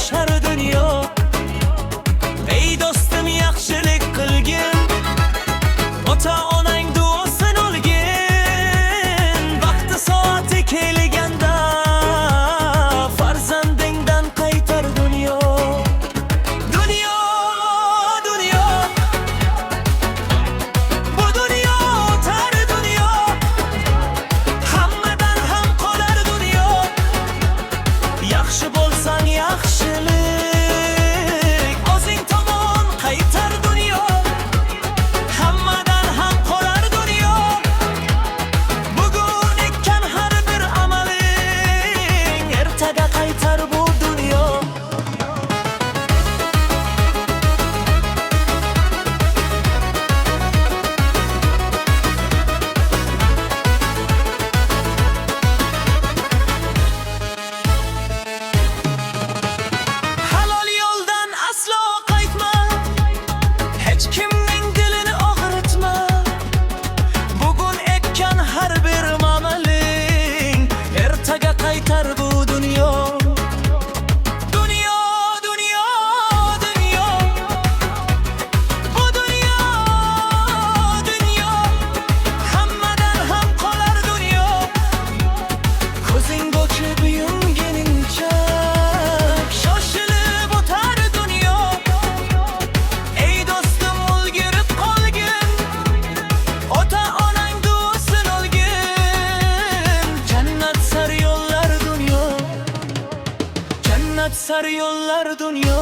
shoshar dunyo. Ey do'stim yaxshilik qilgin, ota onang duosin olgin. Vaqti soati kelganda farzandingdan qaytar dunyo. Dunyo, dunyo, bu dunyo o'tar dunyo. Hammadan ham qolar dunyo. Yaxshi bo'lsang yaxshilik o'zing tomon qaytar dunyo. Hammadan ham qolar dunyo. Bugun ekkan har bir amaling ertaga qaytar bu dunyo. Halol yo'ldan aslo qaytma, hech kimning dilini og'ritma. Bugun ekkan har bir amaling ertaga qaytar bu dunyo. Dunyo, dunyo, dunyo, bu dunyo, dunyo. Hammadan ham qolar dunyo. Ko'zing ochib yumguningcha shoshilib o'tar dunyo. Ey do'stim ulgurib qolgin, ota onang duosin olgin. Jannat sari yo'llar dunyo, jannat sari yo'llar dunyo.